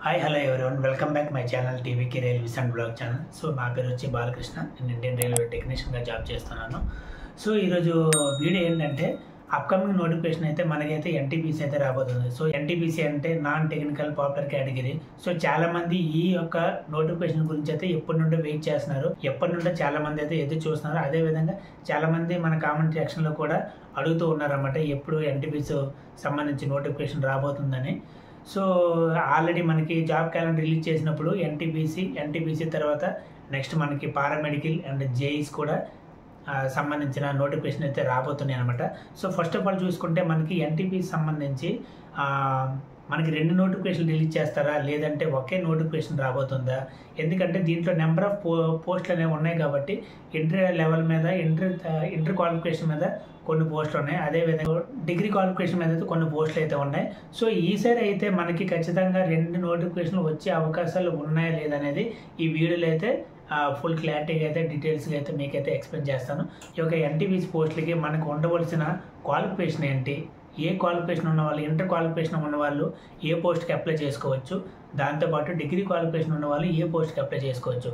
Hi hello everyone, welcome back my channel టీవీకి railways and blog channel. So నా పేరు వచ్చి బాలకృష్ణ, నేను ఇండియన్ రైల్వే టెక్నీషియన్గా జాబ్ చేస్తున్నాను. సో ఈరోజు వీడియో ఏంటంటే అప్కమింగ్ నోటిఫికేషన్ అయితే మనకైతే ఎన్టీపీసీ అయితే రాబోతుంది. సో ఎన్టీపీసీ అంటే non technical popular category. So చాలామంది ఈ యొక్క నోటిఫికేషన్ గురించి అయితే ఎప్పటి నుండో వెయిట్ చేస్తున్నారు, ఎప్పటి నుండో చాలామంది అయితే ఎదురు చూస్తున్నారు. అదేవిధంగా చాలామంది మన కామెంట్ సెక్షన్లో కూడా అడుగుతూ ఉన్నారన్నమాట, ఎప్పుడు ఎన్టీపీసీ సంబంధించి నోటిఫికేషన్ రాబోతుందని. సో ఆల్రెడీ మనకి జాబ్ క్యాలెండర్ రిలీజ్ చేసినప్పుడు ఎన్టీపీసీ తర్వాత నెక్స్ట్ మనకి పారామెడికల్ అండ్ జేఈస్ కూడా సంబంధించిన నోటిఫికేషన్ అయితే రాబోతున్నాయి అనమాట. సో ఫస్ట్ ఆఫ్ ఆల్ చూసుకుంటే మనకి ఎన్టీపీసీ సంబంధించి మనకి 2 నోటిఫికేషన్లు రిలీజ్ చేస్తారా, లేదంటే ఒకే నోటిఫికేషన్ రాబోతుందా? ఎందుకంటే దీంట్లో నెంబర్ ఆఫ్ పోస్టులు అనేవి ఉన్నాయి కాబట్టి ఇంటర్ లెవెల్ మీద ఇంటర్ క్వాలిఫికేషన్ మీద కొన్ని పోస్టులు ఉన్నాయి, అదేవిధంగా డిగ్రీ క్వాలిఫికేషన్ మీద అయితే కొన్ని పోస్టులు అయితే ఉన్నాయి. సో ఈసారి అయితే మనకి ఖచ్చితంగా 2 నోటిఫికేషన్లు వచ్చే అవకాశాలు ఉన్నాయా లేదనేది ఈ వీడియోలో అయితే ఫుల్ క్లారిటీగా అయితే డీటెయిల్స్గా అయితే మీకైతే ఎక్స్ప్లెయిన్ చేస్తాను. ఈ యొక్క ఎన్టీపీసీ పోస్టులకి మనకు ఉండవలసిన క్వాలిఫికేషన్ ఏంటి, ఏ క్వాలిఫికేషన్ ఉన్న వాళ్ళు, ఇంటర్ క్వాలిఫికేషన్ ఉన్న వాళ్ళు ఏ పోస్ట్కి అప్లై చేసుకోవచ్చు, దాంతోపాటు డిగ్రీ క్వాలిఫికేషన్ ఉన్న వాళ్ళు ఏ పోస్ట్కి అప్లై చేసుకోవచ్చు.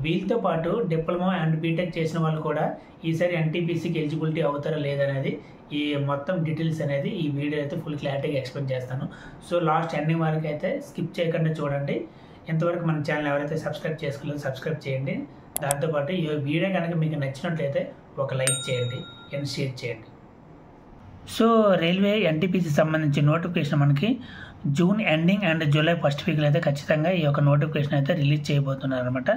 వీళ్ళతో పాటు డిప్లొమా అండ్ బీటెక్ చేసిన వాళ్ళు కూడా ఈసారి ఎన్టీపీసీకి ఎలిజిబిలిటీ అవుతారా లేదనేది ఈ మొత్తం డీటెయిల్స్ అనేది ఈ వీడియో అయితే ఫుల్ క్లారిటీగా ఎక్స్ప్లెయిన్ చేస్తాను. సో లాస్ట్ ఎండింగ్ వరకు అయితే స్కిప్ చేయకుండా చూడండి. ఇంతవరకు మన ఛానల్ ఎవరైతే సబ్స్క్రైబ్ చేసుకోలేదో సబ్స్క్రైబ్ చేయండి. దాంతోపాటు ఈ వీడియో కనుక మీకు నచ్చినట్లయితే ఒక లైక్ చేయండి అండ్ షేర్ చేయండి. సో రైల్వే ఎన్టీపీసీ సంబంధించి నోటిఫికేషన్ మనకి June ending and July first వీక్లో అయితే ఖచ్చితంగా ఈ యొక్క నోటిఫికేషన్ అయితే రిలీజ్ చేయబోతున్నారు అనమాట.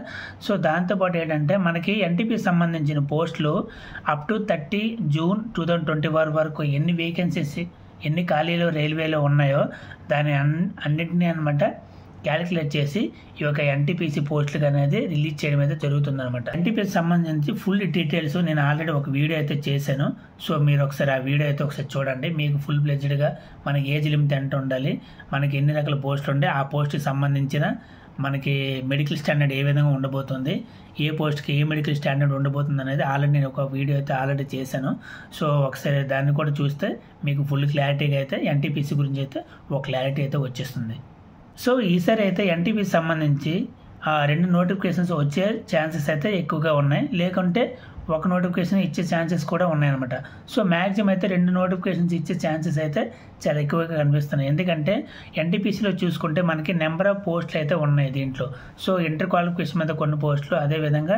సో దాంతోపాటు ఏంటంటే మనకి ఎన్టీపీసీ సంబంధించిన పోస్టులు అప్ టు 30 జూన్ 2024 వరకు ఎన్ని వేకెన్సీస్, ఎన్ని ఖాళీలు రైల్వేలో ఉన్నాయో దాని అన్నింటినీ అనమాట క్యాలిక్యులేట్ చేసి ఈ యొక్క ఎన్టీపీసీ పోస్టులకు అనేది రిలీజ్ చేయడం అయితే జరుగుతుందన్నమాట. ఎన్టీపీసీ సంబంధించి ఫుల్ డీటెయిల్స్ నేను ఆల్రెడీ ఒక వీడియో అయితే చేశాను. సో మీరు ఒకసారి ఆ వీడియో అయితే ఒకసారి చూడండి. మీకు ఫుల్ ప్లెజ్డ్గా మనకి ఏజ్ లిమిట్ ఎంత ఉండాలి, మనకి ఎన్ని రకాల పోస్టులు ఉండే, ఆ పోస్ట్కి సంబంధించిన మనకి మెడికల్ స్టాండర్డ్ ఏ విధంగా ఉండబోతుంది, ఏ పోస్ట్కి ఏ మెడికల్ స్టాండర్డ్ ఉండబోతుంది అనేది ఆల్రెడీ నేను ఒక వీడియో అయితే ఆల్రెడీ చేశాను. సో ఒకసారి దాన్ని కూడా చూస్తే మీకు ఫుల్ క్లారిటీగా అయితే ఎన్టీపీసీ గురించి అయితే ఒక క్లారిటీ అయితే వచ్చేస్తుంది. సో ఈసారి అయితే ఎన్టీపీసీ సంబంధించి 2 నోటిఫికేషన్స్ వచ్చే ఛాన్సెస్ అయితే ఎక్కువగా ఉన్నాయి, లేకుంటే ఒక నోటిఫికేషన్ ఇచ్చే ఛాన్సెస్ కూడా ఉన్నాయన్నమాట. సో మ్యాక్సిమం అయితే 2 నోటిఫికేషన్స్ ఇచ్చే ఛాన్సెస్ అయితే చాలా ఎక్కువగా కనిపిస్తున్నాయి. ఎందుకంటే ఎన్టీపీసీలో చూసుకుంటే మనకి నెంబర్ ఆఫ్ పోస్టులు అయితే ఉన్నాయి దీంట్లో. సో ఇంటర్ క్వాలిఫికేషన్ మీద కొన్ని పోస్టులు, అదేవిధంగా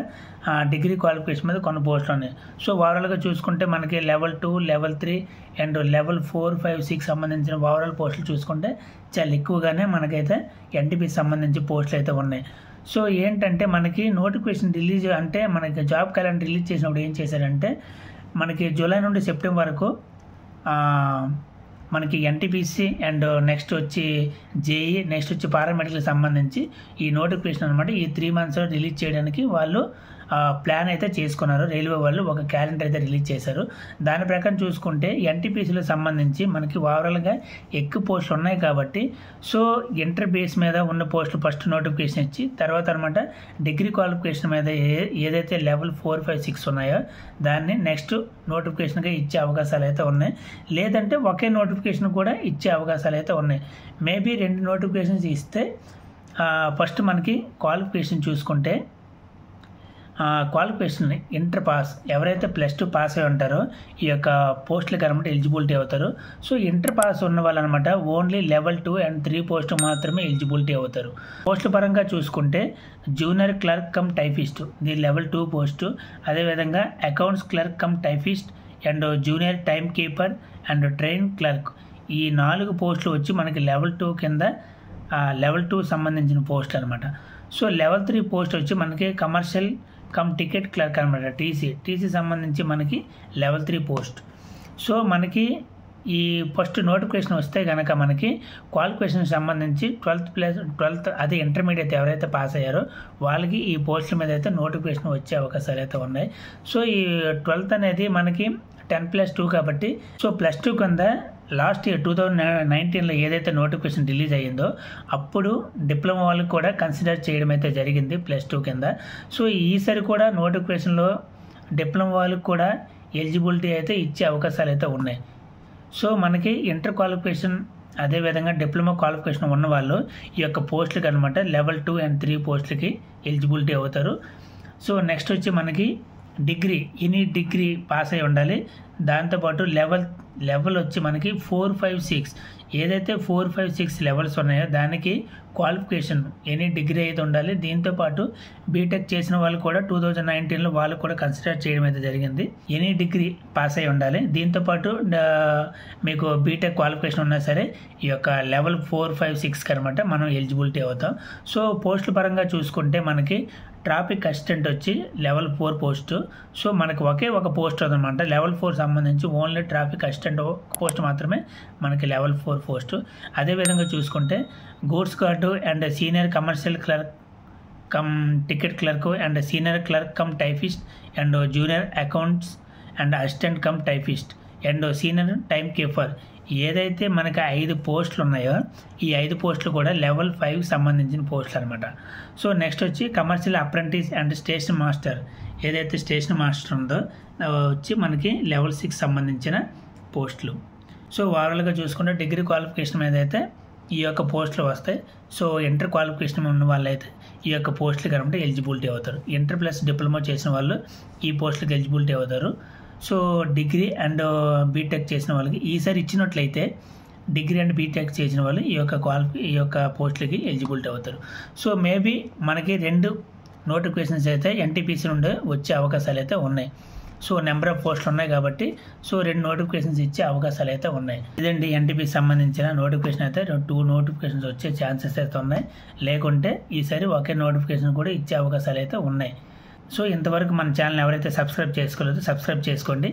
డిగ్రీ క్వాలిఫికేషన్ మీద కొన్ని పోస్టులు ఉన్నాయి. సో ఓవరాల్గా చూసుకుంటే మనకి లెవెల్ 2, లెవెల్ 3 అండ్ లెవెల్ 4, 5, 6 సంబంధించిన ఓవరాల్ పోస్టులు చూసుకుంటే చాలా ఎక్కువగానే మనకైతే ఎన్టీపీసీ సంబంధించి పోస్టులు అయితే ఉన్నాయి. సో ఏంటంటే మనకి నోటిఫికేషన్ రిలీజ్ అంటే మనకి జాబ్ క్యాలెండర్ రిలీజ్ చేసినప్పుడు ఏం చేశారంటే మనకి జూలై నుండి సెప్టెంబర్ వరకు మనకి ఎన్టీపీసీ అండ్ నెక్స్ట్ వచ్చి జేఈ, నెక్స్ట్ వచ్చి పారామెడికల్ సంబంధించి ఈ నోటిఫికేషన్ అనమాట ఈ 3 months రిలీజ్ చేయడానికి వాళ్ళు ప్లాన్ అయితే చేసుకున్నారు. రైల్వే వాళ్ళు ఒక క్యాలెండర్ అయితే రిలీజ్ చేశారు. దాని ప్రకారం చూసుకుంటే ఎన్టీపీసీలో సంబంధించి మనకి ఓవరాల్గా ఎక్కువ పోస్టులు ఉన్నాయి కాబట్టి సో ఇంటర్ బేస్ మీద ఉన్న పోస్టులు ఫస్ట్ నోటిఫికేషన్ ఇచ్చి తర్వాత అనమాట డిగ్రీ క్వాలిఫికేషన్ మీద ఏదైతే లెవెల్ 4, 5, 6 ఉన్నాయో దాన్ని నెక్స్ట్ నోటిఫికేషన్గా ఇచ్చే అవకాశాలు అయితే ఉన్నాయి, లేదంటే ఒకే నోటిఫికేషన్ కూడా ఇచ్చే అవకాశాలు అయితే ఉన్నాయి. మేబీ 2 నోటిఫికేషన్స్ ఇస్తే ఫస్ట్ మనకి క్వాలిఫికేషన్ చూసుకుంటే క్వాలిఫికేషన్ ఇంటర్ పాస్, ఎవరైతే +2 పాస్ అయి ఉంటారో ఈ యొక్క పోస్టులకు అనమాట ఎలిజిబిలిటీ అవుతారు. సో ఇంటర్ పాస్ ఉన్న వాళ్ళు అనమాట ఓన్లీ లెవెల్ 2 and 3 పోస్టు మాత్రమే ఎలిజిబిలిటీ అవుతారు. పోస్టుల పరంగా చూసుకుంటే జూనియర్ క్లర్క్ కమ్ టైపిస్ట్ ఇది లెవెల్ 2 పోస్టు, అదేవిధంగా accounts clerk cum typist and junior time keeper and train clerk ఈ 4 పోస్టులు వచ్చి మనకి లెవెల్ 2 కింద లెవెల్ 2 సంబంధించిన పోస్టులు అనమాట. సో లెవెల్ 3 పోస్ట్ వచ్చి మనకి కమర్షియల్ కమ్ టికెట్ క్లర్క్ అనమాట, టీసీ సంబంధించి మనకి లెవెల్ 3 పోస్ట్. సో మనకి ఈ ఫస్ట్ నోటిఫికేషన్ వస్తే కనుక మనకి క్వాలిఫికేషన్ సంబంధించి 12th అదే ఇంటర్మీడియట్ ఎవరైతే పాస్ అయ్యారో వాళ్ళకి ఈ పోస్టుల మీద అయితే నోటిఫికేషన్ వచ్చే అవకాశాలు అయితే ఉన్నాయి. సో ఈ 12th అనేది మనకి 10+2 కాబట్టి సో +2 కింద లాస్ట్ ఇయర్ 2019లో ఏదైతే నోటిఫికేషన్ రిలీజ్ అయ్యిందో అప్పుడు డిప్లొమా వాళ్ళకి కూడా కన్సిడర్ చేయడం అయితే జరిగింది +2 కింద. సో ఈసారి కూడా నోటిఫికేషన్లో డిప్లొమా వాళ్ళకి కూడా ఎలిజిబిలిటీ అయితే ఇచ్చే అవకాశాలు అయితే ఉన్నాయి. సో మనకి ఇంటర్ క్వాలిఫికేషన్ అదేవిధంగా డిప్లొమా క్వాలిఫికేషన్ ఉన్న వాళ్ళు ఈ యొక్క పోస్టులకి అనమాట లెవెల్ 2 and 3 పోస్టులకి ఎలిజిబిలిటీ అవుతారు. సో నెక్స్ట్ వచ్చి మనకి డిగ్రీ, ఎనీ డిగ్రీ పాస్ అయి ఉండాలి. దాంతోపాటు లెవెల్ వచ్చి మనకి 4, 5, 6 ఏదైతే 4, 5, 6 లెవెల్స్ ఉన్నాయో దానికి క్వాలిఫికేషన్ ఎనీ డిగ్రీ అయితే ఉండాలి. దీంతోపాటు బీటెక్ చేసిన వాళ్ళు కూడా 2019లో వాళ్ళు కూడా కన్సిడర్ చేయడం అయితే జరిగింది. ఎనీ డిగ్రీ పాస్ అయి ఉండాలి. దీంతోపాటు మీకు బీటెక్ క్వాలిఫికేషన్ ఉన్నా సరే ఈ యొక్క లెవెల్ 4, 5, 6 అనమాట మనం ఎలిజిబిలిటీ అవుతాం. సో పోస్టుల పరంగా చూసుకుంటే మనకి ట్రాఫిక్ అసిస్టెంట్ వచ్చి లెవెల్ 4 పోస్టు. సో మనకి ఒకే ఒక పోస్ట్ ఉందన్నమాట. లెవెల్ 4 సంబంధించి ఓన్లీ ట్రాఫిక్ అసిస్టెంట్ పోస్ట్ మాత్రమే మనకి లెవెల్ 4 పోస్టు. అదేవిధంగా చూసుకుంటే goods guard and senior commercial clerk cum ticket clerk and senior clerk cum typist and junior accounts and assistant cum typist and senior time keeper ఏదైతే మనకి 5 పోస్టులు ఉన్నాయో ఈ 5 పోస్టులు కూడా లెవెల్ 5 సంబంధించిన పోస్టులు అనమాట. సో నెక్స్ట్ వచ్చి commercial apprentice and station master ఏదైతే స్టేషన్ మాస్టర్ ఉందో వచ్చి మనకి లెవెల్ 6 సంబంధించిన పోస్టులు. సో ఓవరాల్గా చూసుకుంటే డిగ్రీ క్వాలిఫికేషన్ మీద అయితే ఈ యొక్క పోస్టులు వస్తాయి. సో ఇంటర్ క్వాలిఫికేషన్ ఉన్న వాళ్ళైతే ఈ యొక్క పోస్టులు కనుక ఎలిజిబిలిటీ అవుతారు. ఇంటర్ ప్లస్ డిప్లొమా చేసిన వాళ్ళు ఈ పోస్టులకు ఎలిజిబిలిటీ అవుతారు. సో డిగ్రీ అండ్ బీటెక్ చేసిన వాళ్ళకి ఈసారి ఇచ్చినట్లయితే డిగ్రీ అండ్ బీటెక్ చేసిన వాళ్ళు ఈ యొక్క పోస్టులకి ఎలిజిబిలిటీ అవుతారు. సో మేబీ మనకి 2 నోటిఫికేషన్స్ అయితే ఎన్టీపీసీ నుండి వచ్చే అవకాశాలు అయితే ఉన్నాయి. సో నెంబర్ ఆఫ్ పోస్టులు ఉన్నాయి కాబట్టి సో 2 నోటిఫికేషన్స్ ఇచ్చే అవకాశాలు అయితే ఉన్నాయి. ఇదండి ఎన్టీపీసీ సంబంధించిన నోటిఫికేషన్ అయితే 2 నోటిఫికేషన్స్ వచ్చే ఛాన్సెస్ అయితే ఉన్నాయి. లేకుంటే ఈసారి ఒకే నోటిఫికేషన్ కూడా ఇచ్చే అవకాశాలు అయితే ఉన్నాయి. సో ఇంతవరకు మన ఛానల్ ఎవరైతే సబ్స్క్రైబ్ చేసుకోలేదో సబ్స్క్రైబ్ చేసుకోండి.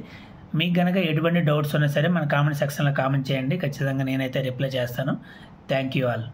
మీకు కనుక ఎటువంటి డౌట్స్ ఉన్నా సరే మన కామెంట్ సెక్షన్లో కామెంట్ చేయండి. ఖచ్చితంగా నేనైతే రిప్లై చేస్తాను. Thank you all.